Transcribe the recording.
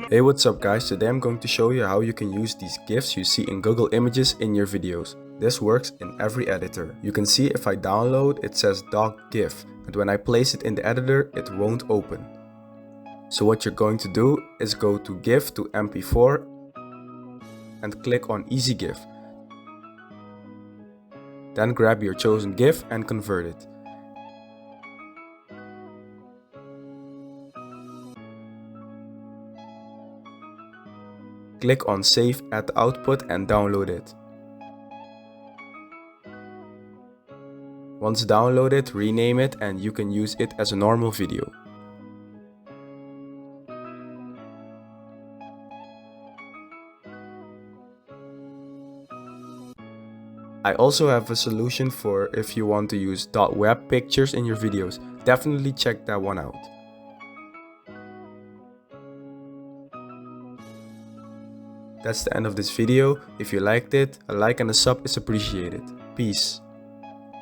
Hey, what's up guys, today I'm going to show you how you can use these GIFs you see in Google Images in your videos. This works in every editor. You can see if I download it says .gif, and when I place it in the editor it won't open. So what you're going to do is go to GIF to MP4 and click on Easy GIF. Then grab your chosen GIF and convert it. Click on Save at the output and download it. Once downloaded, rename it and you can use it as a normal video. I also have a solution for if you want to use .web pictures in your videos. Definitely check that one out. That's the end of this video. If you liked it, a like and a sub is appreciated. Peace.